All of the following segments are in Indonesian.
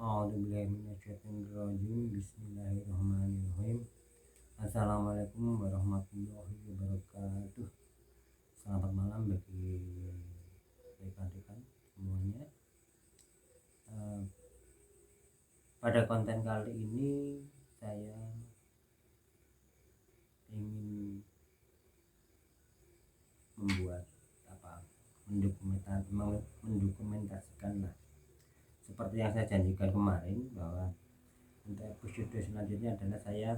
Bismillahirrahmanirrahim. Assalamualaikum warahmatullahi wabarakatuh. Selamat malam bagi rekan-rekan semuanya. Pada konten kali ini saya ingin membuat mendokumentasikan lah, seperti yang saya janjikan kemarin, bahwa untuk episode selanjutnya adalah saya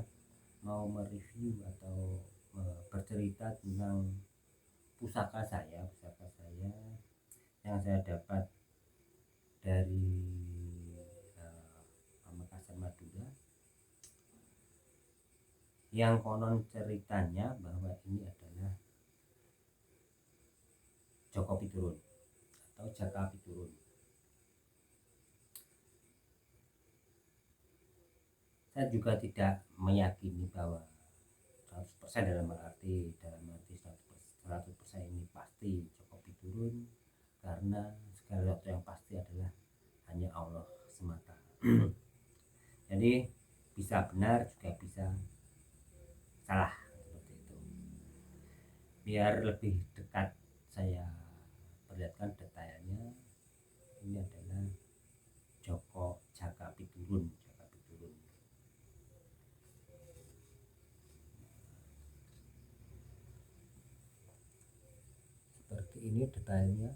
mau mereview atau bercerita tentang pusaka saya yang saya dapat dari Pamekasan, Madura, yang konon ceritanya bahwa ini adalah Joko Piturun atau Jaka Piturun. Saya juga tidak meyakini bahwa 100% dalam arti 100% ini pasti Joko Piturun, karena segala sesuatu yang pasti adalah hanya Allah semata. Jadi bisa benar juga bisa salah, seperti itu. Biar lebih dekat saya perlihatkan detailnya. Ini adalah Jaka Piturun. Seperti ini detailnya.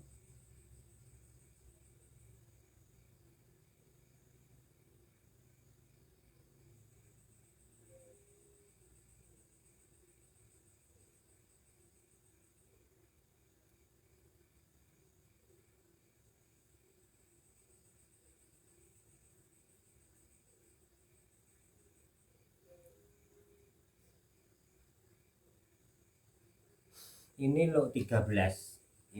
Ini lot 13.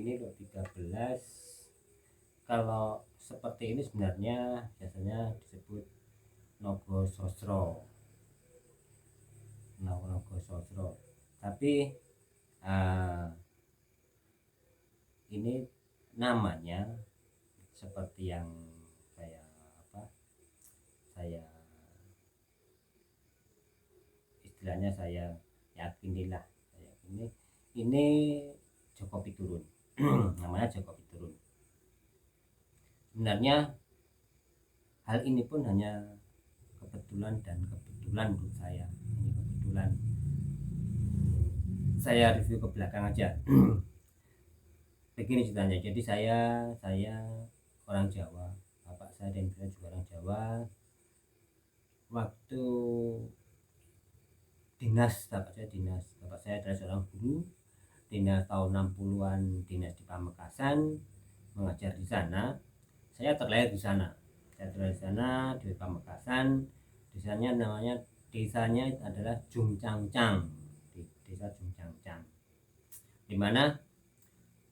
Kalau seperti ini sebenarnya biasanya disebut Nogo Sosro. Tapi ini namanya seperti yang saya istilahnya saya yakinilah, ini Joko Piturun. Namanya Joko Piturun. Sebenarnya hal ini pun hanya kebetulan menurut saya. Ini kebetulan saya review ke belakang aja. Begini ceritanya. Jadi saya orang Jawa, bapak saya dan ibu saya juga orang Jawa. Waktu bapak saya adalah seorang guru dinas tahun 60-an, dinas di Pamekasan, mengajar di sana. Saya terlahir di sana di Pamekasan. Desanya adalah Jungcangcang, di desa Jungcangcang, dimana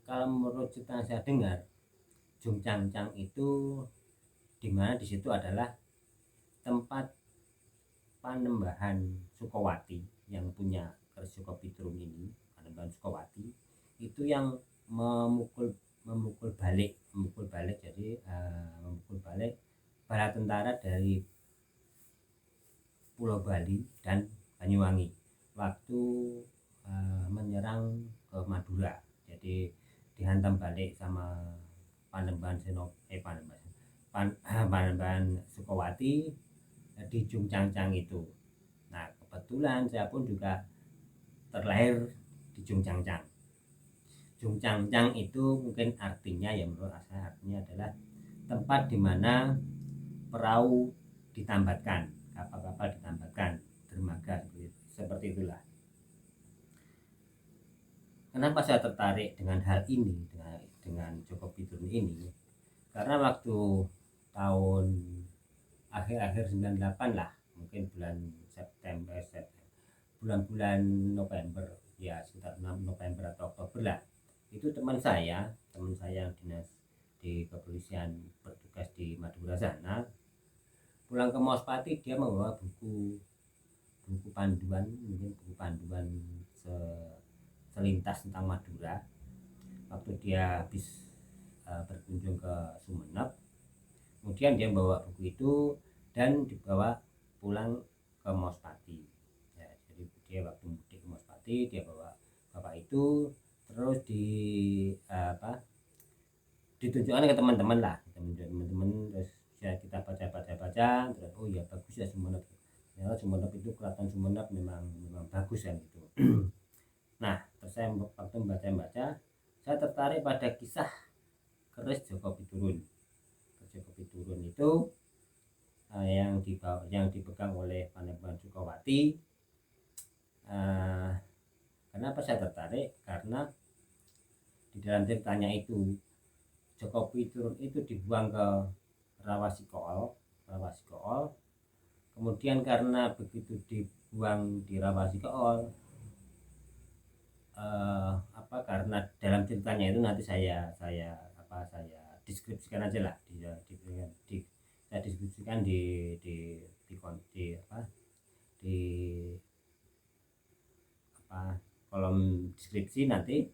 kalau menurut cerita saya dengar, Jungcangcang itu dimana di situ adalah tempat Panembahan Sukowati yang punya Keris Joko Piturun ini. Panembahan Sukowati itu yang memukul balik bala tentara dari Pulau Bali dan Banyuwangi waktu menyerang ke Madura. Jadi dihantam balik sama Panembahan Sukowati di Jungcangcang itu. Nah, kebetulan saya pun juga terlahir di Jungcangcang. Jungcangcang itu mungkin artinya, ya menurut saya artinya adalah tempat di mana perahu ditambatkan, kapal-kapal ditambatkan, dermaga, seperti itulah. Kenapa saya tertarik dengan hal ini, dengan Joko Piturun ini? Karena waktu tahun akhir 98 lah, mungkin bulan-bulan November, ya sekitar 6 November atau Oktober lah, itu teman saya yang dinas di kepolisian bertugas di Madura sana, pulang ke Mospati, dia membawa buku panduan, selintas tentang Madura. Waktu dia habis berkunjung ke Sumeneb, Kemudian dia bawa buku itu dan dibawa pulang ke Mospati. Ya, jadi dia waktu mudik ke Mospati dia bawa bapak itu, terus ditunjukkan ke teman-teman lah, teman-teman, terus ya kita baca, terus oh ya bagus ya Sumenep. Ya Sumenep itu keraton Sumenep memang bagus kan gitu. Nah terus saya waktu membaca saya tertarik pada kisah keris Joko Piturun. Keris Joko Piturun itu yang dipegang oleh Panembahan Sukawati. Kenapa saya tertarik? Karena di dalam ceritanya itu Joko Piturun itu dibuang ke Rawasikool. Kemudian karena begitu dibuang di Rawasikool, karena dalam ceritanya itu nanti saya deskripsikan aja lah, saya deskripsikan di kolom deskripsi nanti,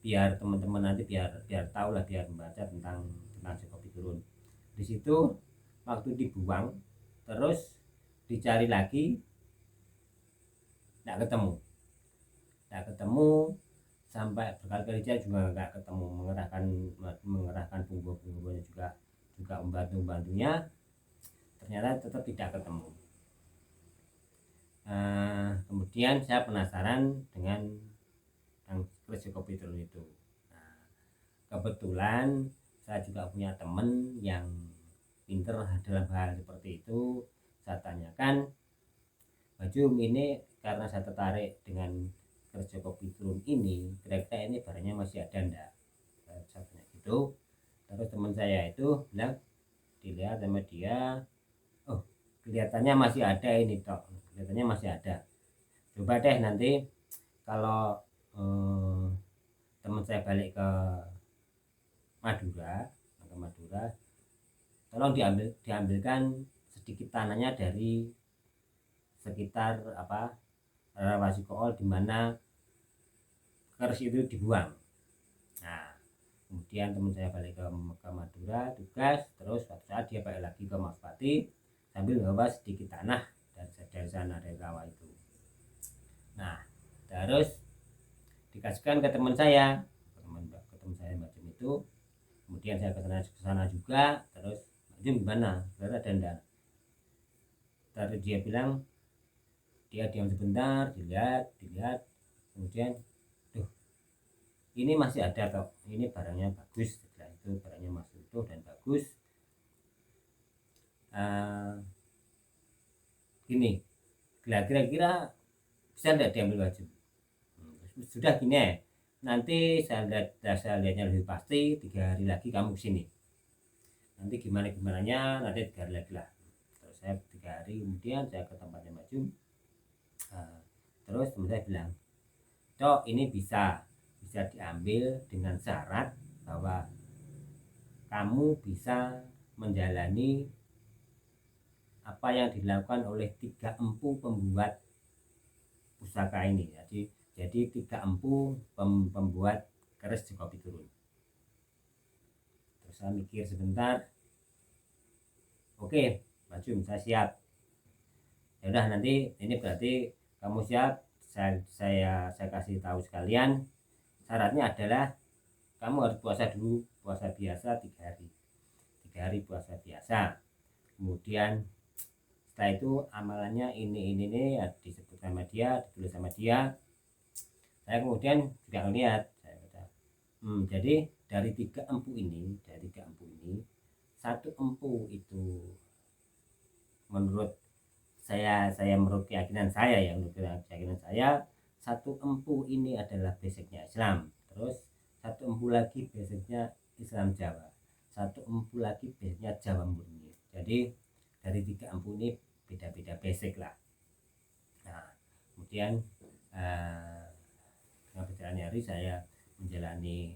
biar teman-teman nanti biar tahu lah, biar membaca tentang Joko Piturun. Di situ waktu dibuang terus dicari lagi nggak ketemu sampai berkali-kali dia juga nggak ketemu, mengerahkan punggung-punggungnya juga membantunya, ternyata tetap tidak ketemu. Kemudian saya penasaran dengan yang keris Joko Piturun itu. Kebetulan saya juga punya teman yang pinter dalam hal seperti itu. Saya tanyakan, Mbak Jum, ini karena saya tertarik dengan keris Joko Piturun ini, kira-kira ini barangnya masih ada enggak? Saya tanya gitu. Terus teman saya itu bilang, dilihat sama dia, oh kelihatannya masih ada ini toh, kelihatannya masih ada. Coba deh nanti kalau teman saya balik ke Madura, tolong diambilkan sedikit tanahnya dari sekitar Rawasikool di mana keris itu dibuang. Nah, kemudian teman saya balik ke Madura tugas, terus suatu saat dia balik lagi ke Mospati sambil membawa sedikit tanah dari sana, dari rawa itu. Nah, terus dikasihkan ke teman saya, macam itu. Kemudian saya ke sana juga, terus Jum gimana, ada enggak? Terus dia bilang, dia diam sebentar, dilihat, kemudian tuh ini masih ada kok, ini barangnya bagus. Setelah itu barangnya masih utuh dan bagus. Gini, kira-kira bisa enggak diambil baju? Sudah gini ya, nanti saya lihatnya lebih pasti 3 hari lagi kamu kesini. Nanti gimananya nanti 3 hari lagi lah. Terus saya 3 hari kemudian saya ke tempatnya Maju. Terus teman saya bilang, Cok, ini bisa diambil dengan syarat bahwa kamu bisa menjalani apa yang dilakukan oleh 3 empu pembuat pusaka ini. Jadi 3 empu pembuat keris Joko Piturun. Terus saya mikir sebentar, oke, Maju, saya siap. Ya udah, nanti ini berarti kamu siap, saya kasih tahu sekalian, syaratnya adalah kamu harus puasa dulu, puasa biasa 3 hari. 3 hari puasa biasa. Kemudian setelah itu amalannya ini ya, disebut sama dia, ditulis sama dia. Saya kemudian juga melihat, jadi dari 3 empu ini, 1 empu itu menurut saya menurut keyakinan saya, 1 empu ini adalah basicnya Islam. Terus 1 empu lagi basicnya Islam Jawa, 1 empu lagi basicnya Jawa murni. Jadi dari 3 empu ini beda-beda basic lah. Nah, kemudian dengan berjalannya hari saya menjalani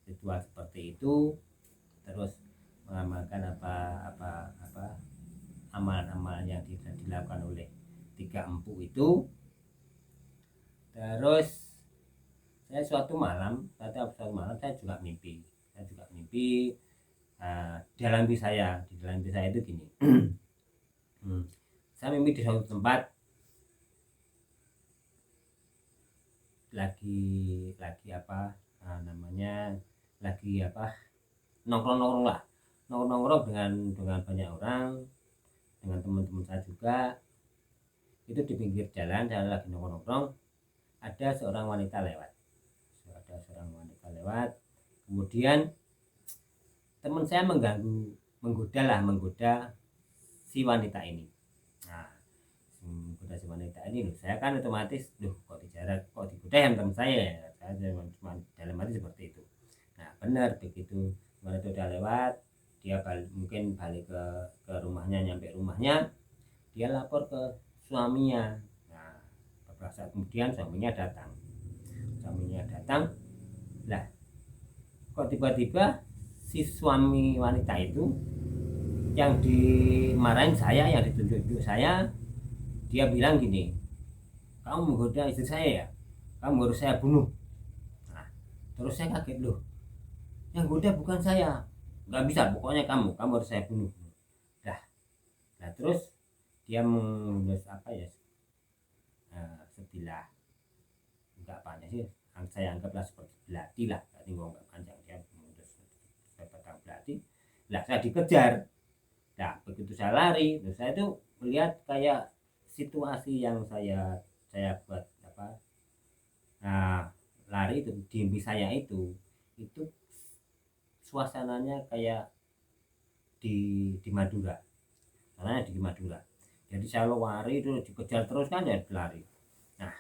ritual seperti itu, terus mengamalkan amalan-amalan yang dilakukan oleh 3 empu itu. Terus suatu malam saya juga mimpi di dalam mimpi saya itu gini. Saya mimpi di suatu tempat lagi apa namanya, lagi apa, nongkrong lah, nongkrong dengan banyak orang, dengan teman-teman saya juga. Itu di pinggir jalan, saya lagi nongkrong, ada seorang wanita lewat, kemudian teman saya menggoda si wanita ini. Nah, menggoda si wanita ini, loh, saya kan otomatis, kok digoda yang teman saya cuma dalam hati seperti itu. Nah, benar begitu wanita udah lewat, dia mungkin balik ke rumahnya, nyampe rumahnya, dia lapor ke suaminya. Nah, beberapa saat kemudian suaminya datang, lah kok tiba-tiba si suami wanita itu yang dimarahin saya, yang ditunjuk saya, dia bilang gini, kamu menggoda istri saya ya, kamu harus saya bunuh. Nah, terus saya kaget, loh, yang goda bukan saya, nggak bisa, pokoknya kamu harus saya bunuh. Nah terus dia menulis apa ya, sebilah, enggak panjang sih, saya anggaplah seperti belati lah, berarti nggak panjang, dia menulis sebatang belati. Lah saya dikejar. Nah begitu saya lari, terus saya tuh melihat kayak situasi yang saya buat apa, nah lari itu di mimpi saya itu suasananya kayak di Madura, karena di Madura. Jadi saya lari itu dikejar terus kan, ya lari. Nah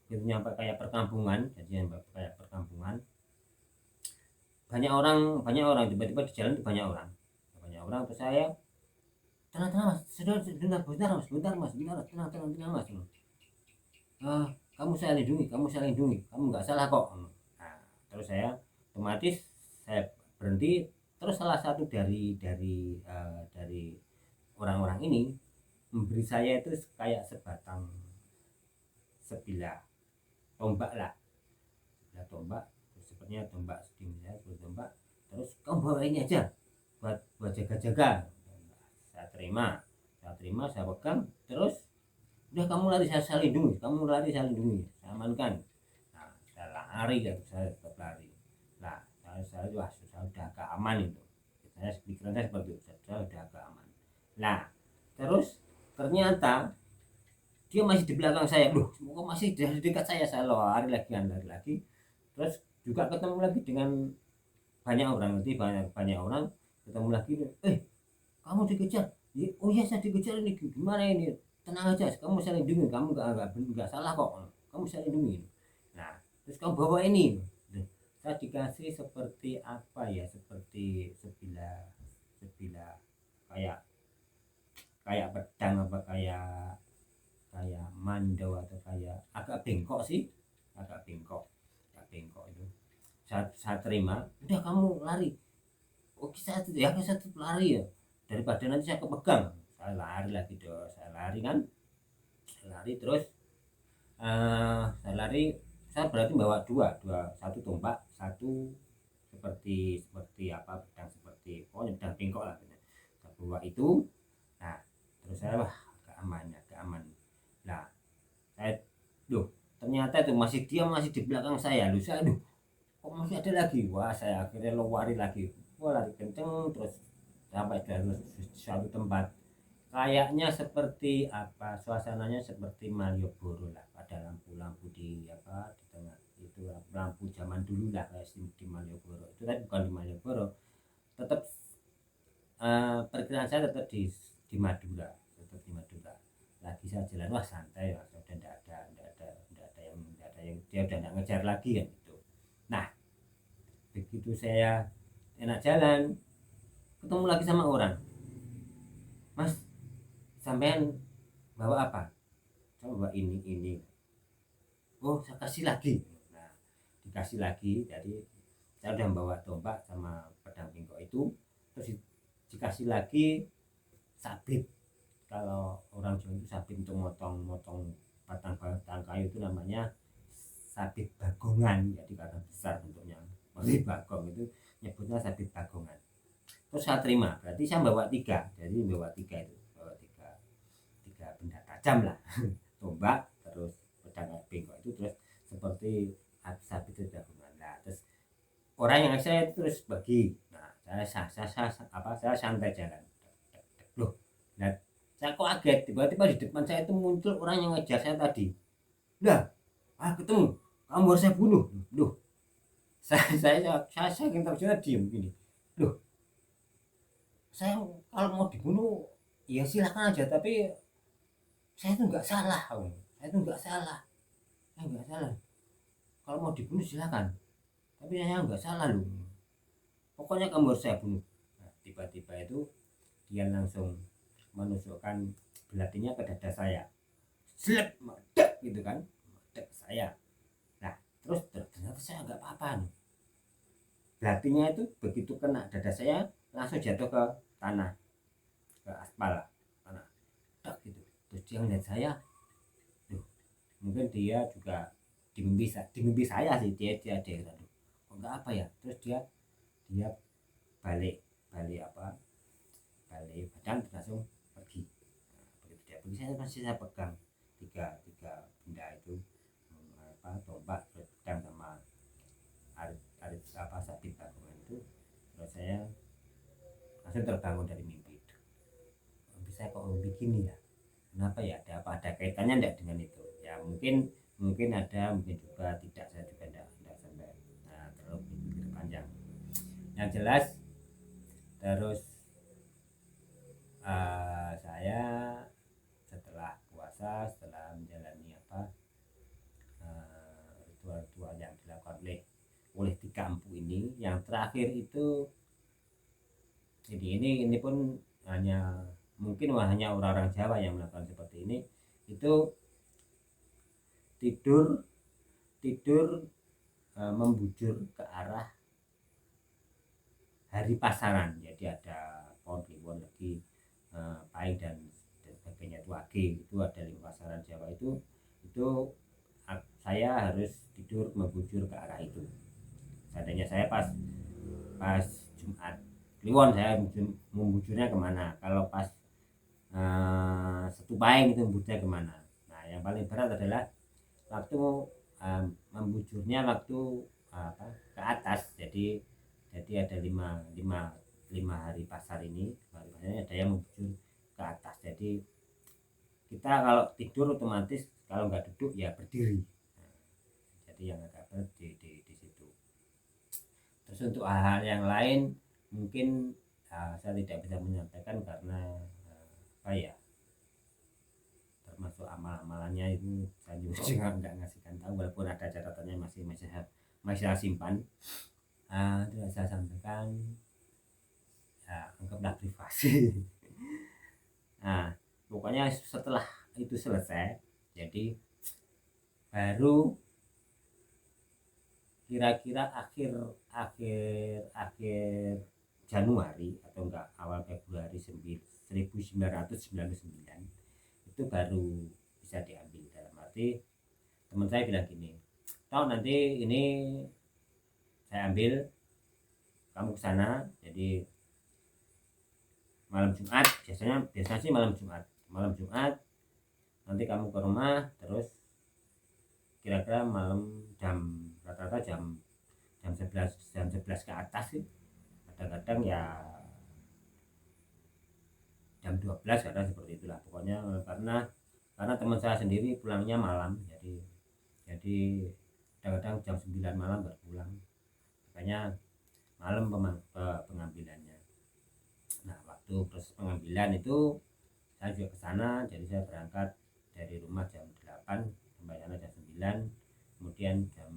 itu nyampe kayak perkampungan, banyak orang tiba-tiba di jalan itu banyak orang, terus saya tenang mas, sebentar mas, tenang mas, kamu saya lindungi, kamu nggak salah kok. Nah, terus saya otomatis saya berhenti. Terus salah satu dari orang-orang ini memberi saya itu kayak sebilah tombak lah, sepertinya tombak sedingin, tombak. Terus kamu bawa ini aja buat jaga-jaga. Saya terima, saya pegang. Terus udah, kamu lari saya lindungi, saya amankan. Nah saya lari, saya tetap lari. Nah saya udah agak aman itu, pikiran saya seperti itu, saya udah agak aman. Nah terus ternyata dia masih di belakang saya, loh semoga masih di dekat saya lari lagi. Terus juga ketemu lagi dengan banyak orang, ketemu lagi, kamu dikejar. Oh iya saya dikejar, ini gimana ini, tenang aja, kamu saya lindungi, kamu nggak salah kok, kamu saya lindungi. Nah terus kamu bawa ini. Saya dikasih seperti apa ya, seperti sebilah kayak pedang, apa kayak mandau, atau kayak agak bengkok itu. Saya terima, udah kamu lari. Oke saya lari ya, daripada nanti saya kepegang. Saya lari lagi dong, saya lari terus. Saya berarti bawa dua, satu tombak, satu seperti apa, pedang, seperti pokoknya pedang bengkok lah, saya bawa itu. Nah terus saya agak aman. Nah saya, ternyata itu dia masih di belakang saya. Saya kok masih ada lagi. Wah saya akhirnya lari lagi, lari kenceng terus sampai di suatu tempat. Kayaknya seperti apa, suasananya seperti Malioboro lah, ada lampu-lampu di tengah itu, lampu zaman dulu lah, kayak di Malioboro itu. Tapi bukan di Malioboro, tetap perkiraan saya tetap di Madura. Lagi saya jalan, wah santai, udah tidak ada yang dia udah nggak ngejar lagi kan gitu. Nah begitu saya enak jalan, ketemu lagi sama orang, mas sampean bawa apa? Saya bawa ini. Oh saya kasih lagi. Nah dikasih lagi, jadi saya udah bawa tombak sama pedang bengkok itu. Terus dikasih lagi sabit. Kalau orang Jawa itu sabit untuk motong batang kayu itu namanya sabit bagongan, jadi karena besar bentuknya, masih bagong itu nyebutnya sabit bagongan. terus saya terima, berarti saya bawa 3, jadi bawa 3 itu, bawa 3 benda tajam lah. Tombak, terus pedang bengkok itu, terus seperti habis itu jagungan. Nah, terus orang yang saya itu terus bagi. Nah, saya santai jalan. Loh, nah, saya kok kaget, tiba-tiba di depan saya itu muncul orang yang ngejar saya tadi. Lah, ketemu, kamu harus saya bunuh. Loh, saya ingin terjadi diem gini. Loh, saya kalau mau dibunuh ya silakan aja, tapi saya itu nggak salah, saya itu nggak salah, saya nggak salah. Kalau mau dibunuh silakan, tapi saya nggak salah loh. Pokoknya kamu harus saya bunuh. Nah, tiba-tiba itu dia langsung menusukkan belatinya ke dada saya, slep, meledak gitu kan, meledak saya. Nah, terus ternyata saya nggak apa-apa nih. Belatinya itu begitu kena dada saya langsung jatuh ke tanah, ke aspal tanah, tak gitu. Terus dia ngeliat saya, tuh, mungkin dia juga di mimpi saya sih, dia kok nggak apa ya. Terus dia balik balik apa balik badan, langsung pergi. Nah, begitu dia pergi, saya pegang tiga benda itu, tombak, pedang, sama arit apa sabit tagungan itu. Terus saya langsung terbangun dari mimpi itu. Saya kok mimpi gini ya, kenapa ya, ada kaitannya enggak dengan itu ya, mungkin ada, mungkin juga tidak, saya juga enggak sampai terlalu berpikir panjang. Yang jelas terus saya setelah puasa, setelah menjalani ritual-ritual yang dilakukan oleh 3 empu ini, yang terakhir itu, jadi ini pun mungkin hanya orang-orang Jawa yang melakukan seperti ini. Itu tidur membujur ke arah hari pasaran, jadi ada pohon kliwon lagi, pai dan sebagainya itu age, itu ada 5 pasaran Jawa itu saya harus tidur membujur ke arah itu. Seandainya saya pas Jumat Kliwon, saya membujurnya kemana, kalau pas Setupai itu membujurnya kemana. Nah, yang paling berat adalah waktu membujurnya waktu ke atas, jadi ada lima hari pasar ini, ada yang membujur ke atas. Jadi kita kalau tidur otomatis kalau nggak duduk ya berdiri. Nah, jadi yang agak berat di situ. Terus untuk hal-hal yang lain mungkin saya tidak bisa menyampaikan karena termasuk amal-amalannya itu saya juga nggak ngasihkan tahu, walaupun ada catatannya masih saya simpan. Tidak saya sampaikan, ya anggaplah privasi. Nah, pokoknya setelah itu selesai, jadi baru kira-kira akhir Januari atau enggak awal Februari 1999 itu baru bisa diambil. Dalam arti teman saya bilang gini, tahu nanti ini saya ambil, kamu ke sana. Jadi malam Jumat, biasanya sih malam Jumat nanti kamu ke rumah, terus kira-kira malam rata-rata jam 11 ke atas sih, kadang-kadang ya jam 12, kadang seperti itulah pokoknya. Karena teman saya sendiri pulangnya malam, jadi kadang-kadang jam 9 malam baru pulang, makanya malam pengambilannya. Nah, waktu proses pengambilan itu saya juga ke sana, jadi saya berangkat dari rumah jam 8, sampai sana jam 9, kemudian jam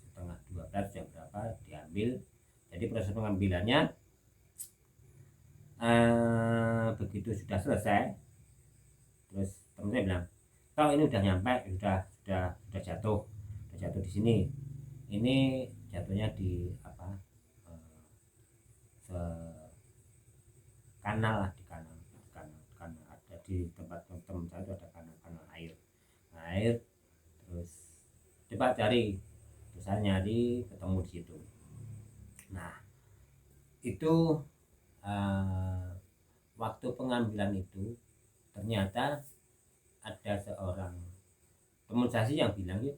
setengah 12 jam berapa diambil. Jadi proses pengambilannya begitu sudah selesai, terus teman saya bilang, "Toh ini udah nyampe, sudah jatuh di sini. Ini jatuhnya di kanal lah, di kanal ada di tempat teman saya itu ada kanal air. Terus coba cari." Terus saya nyari, ketemu di situ. Nah, itu waktu pengambilan itu ternyata ada seorang teman saya sih yang bilang ya,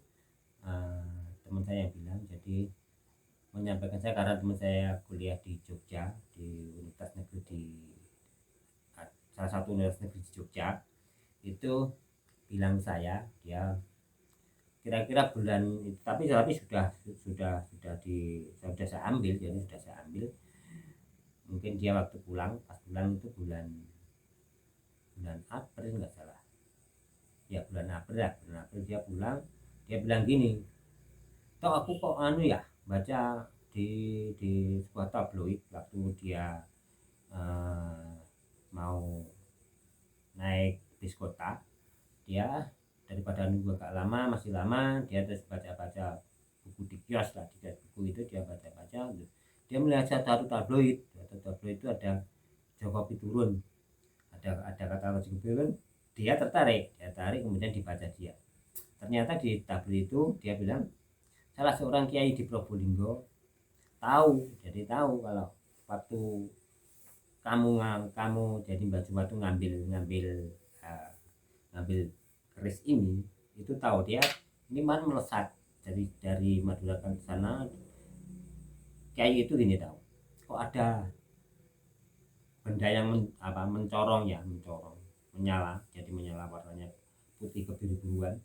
teman saya yang bilang, jadi menyampaikan saya karena teman saya kuliah di Jogja di Universitas Negeri di salah satu universitas negeri di Jogja, itu bilang saya dia kira-kira bulan itu, tapi sudah saya ambil, jadi sudah saya ambil, mungkin dia waktu pulang, pas pulang itu bulan bulan April nggak salah ya, bulan April ya, bulan April dia pulang, dia bilang gini, toh aku kok anu ya baca di sebuah tabloid waktu dia eh, mau naik bis kota, dia daripada nunggu agak lama, masih lama, dia terus baca-baca buku di kios lah, di kios buku itu dia baca-baca, dia melihat satu tabloid, itu ada Jokowi turun, ada kata Jokowi turun, dia tertarik kemudian dibaca dia, ternyata di tabloid itu dia bilang salah seorang kiai di Probolinggo jadi tahu kalau waktu kamu jadi baju batu ngambil ngambil uh, ngambil keris ini, itu tahu dia ini man melesat dari Madura ke sana, kiai itu gini tahu kok ada benda yang mencorong ya, menyala, jadi menyala warnanya putih kebiru-biruan,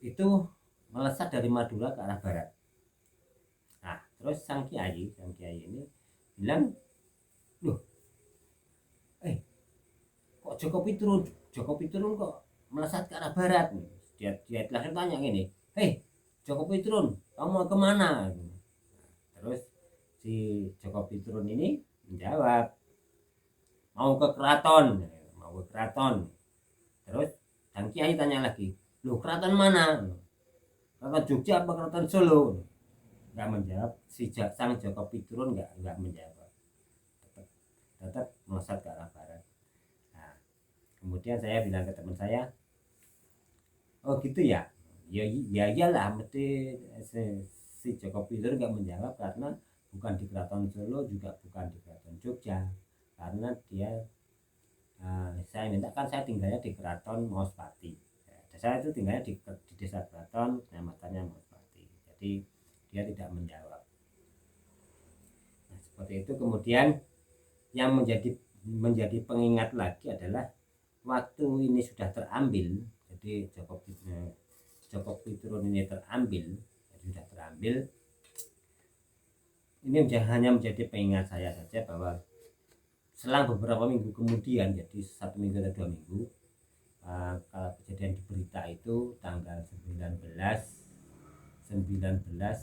itu melesat dari Madura ke arah barat. Nah terus sang kiai ini bilang, loh kok Jokowi turun kok melesat ke arah barat. Dia langsung tanya gini, Jokowi turun kamu mau kemana? Terus si Jokowi turun ini menjawab, mau ke keraton. Terus sang kiai tanya lagi, loh keraton mana? Keraton Jogja apa keraton Solo? Nggak menjawab, si sang Jokowi turun nggak menjawab, tetap melesat ke arah barat. Nah kemudian saya bilang ke teman saya, oh gitu ya, ya iyalah mesti si Jokowi itu nggak menjawab karena bukan di Keraton Solo juga bukan di Keraton Jogja, karena dia saya minta, kan saya tinggalnya di Keraton Maospati, saya itu tinggalnya di desa Keraton, kecamatannya Maospati, jadi dia tidak menjawab. Nah seperti itu. Kemudian yang menjadi pengingat lagi adalah waktu ini sudah terambil, jadi Jokowi turun ini terambil, sudah terambil, ini hanya menjadi pengingat saya saja bahwa selang beberapa minggu kemudian, jadi 1 minggu atau 2 minggu, kalau kejadian di berita itu tanggal 19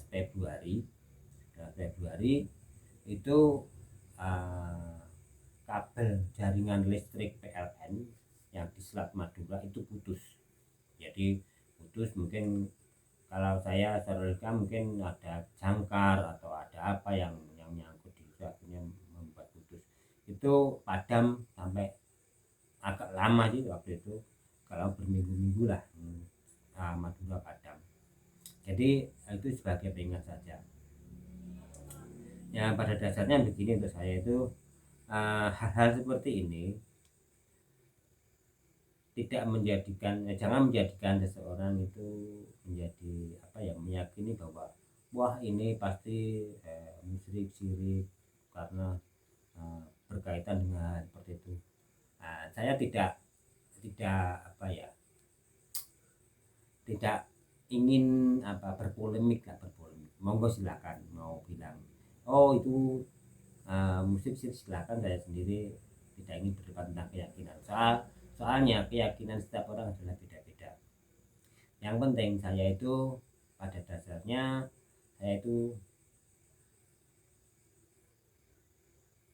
Februari itu kabel jaringan listrik PLN yang di Selat Madura itu putus. Jadi putus, mungkin kalau saya secara mungkin ada jangkar atau ada apa yang nyangkut di itu, akhirnya membuat putus. Itu padam sampai agak lama sih waktu itu, kalau berminggu-minggu lah Madura padam. Jadi itu sebagai pengingat saja. Ya pada dasarnya begini, untuk saya itu hal-hal seperti ini jangan menjadikan seseorang itu menjadi meyakini bahwa wah ini pasti musyrik syirik karena berkaitan dengan seperti itu. Saya tidak tidak ingin berpolemik, monggo silakan mau bilang oh itu musyrik, silakan, saya sendiri tidak ingin berdebat tentang keyakinan, soalnya keyakinan setiap orang adalah beda-beda. Yang penting saya itu pada dasarnya saya itu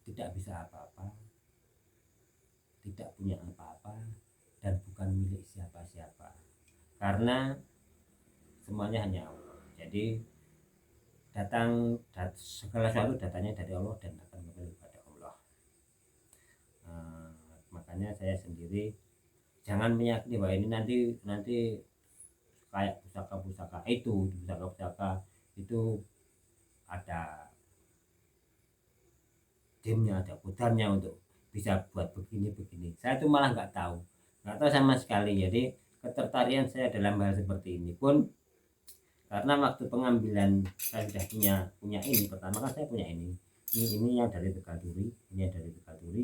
tidak bisa apa-apa, tidak punya apa-apa, dan bukan milik siapa-siapa, karena semuanya hanya Allah. Jadi segala sesuatu datanya dari Allah dan akan kembali kepada Allah. Makanya saya sendiri jangan meyakini bahwa ini nanti kayak pusaka itu ada dimnya, ada kodamnya untuk bisa buat begini. Saya tuh malah nggak tahu sama sekali. Jadi ketertarikan saya dalam hal seperti ini pun karena waktu pengambilan saya sudah punya ini. Pertama kan saya punya ini yang dari Tegal Turi, ini yang dari Tegal Turi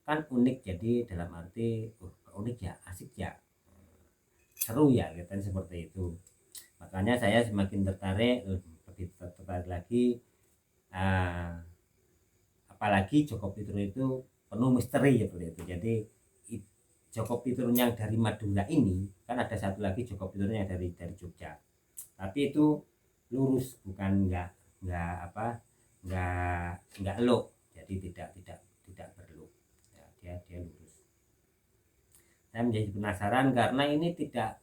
kan unik. Jadi dalam arti unik ya, asik ya, seru ya, gitu seperti itu. Makanya saya semakin tertarik, lebih tertarik lagi. Apalagi Joko Pituro itu penuh misteri ya seperti itu. Jadi Joko Pituro yang dari Madura ini kan ada satu lagi Joko Pituro yang dari Jogja, tapi itu lurus, bukan nggak elok, jadi tidak berelok ya, dia lurus. Saya menjadi penasaran karena ini tidak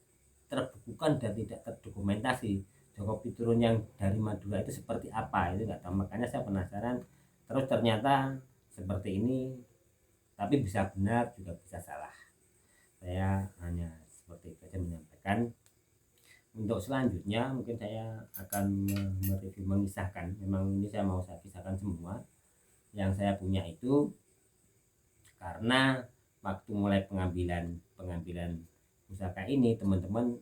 terbukukan dan tidak terdokumentasi. Joko Pituro yang dari Madura itu seperti apa itu nggak tahu, makanya saya penasaran. Terus ternyata seperti ini, tapi bisa benar juga bisa salah. Saya hanya seperti itu saja menyampaikan. Untuk selanjutnya mungkin saya akan mereview, mengisahkan. Memang ini saya mau kisahkan semua yang saya punya itu, karena waktu mulai pengambilan pusaka ini teman-teman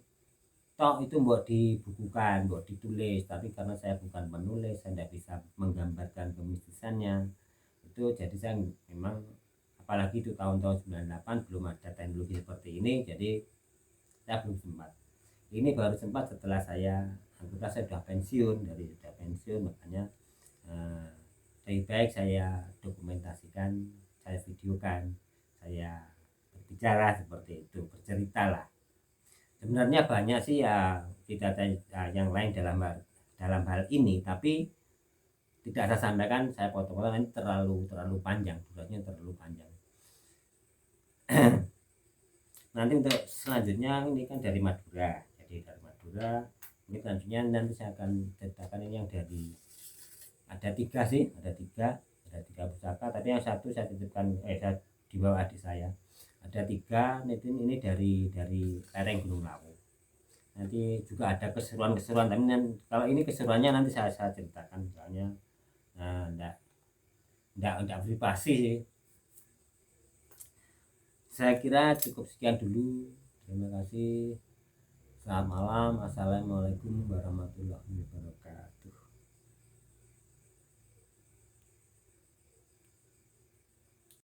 toh itu buat dibukukan, buat ditulis, tapi karena saya bukan penulis, saya tidak bisa menggambarkan kemistisannya itu. Jadi saya memang, apalagi itu tahun-tahun 98 belum ada teknologi seperti ini, jadi saya belum sempat. Ini baru sempat setelah saya sudah pensiun, makanya lebih baik saya dokumentasikan, saya videokan, saya berbicara seperti itu, bercerita lah. Sebenarnya banyak sih ya kita yang lain dalam hal ini, tapi tidak saya sampaikan, saya potong-potong, nanti terlalu panjang, durasinya terlalu panjang. Nanti untuk selanjutnya ini kan dari Madura, jadi dari Madura ini selanjutnya nanti saya akan ceritakan ini yang dari, ada tiga pusaka, tapi yang satu saya titipkan, saya dibawa adik saya. Ada tiga, ini dari lereng Gunung Lawu. Nanti juga ada keseruan, tapi kalau ini keseruannya nanti saya ceritakan, soalnya enggak privasi sih. Saya kira cukup sekian dulu. Terima kasih. Selamat malam. Assalamualaikum warahmatullahi wabarakatuh.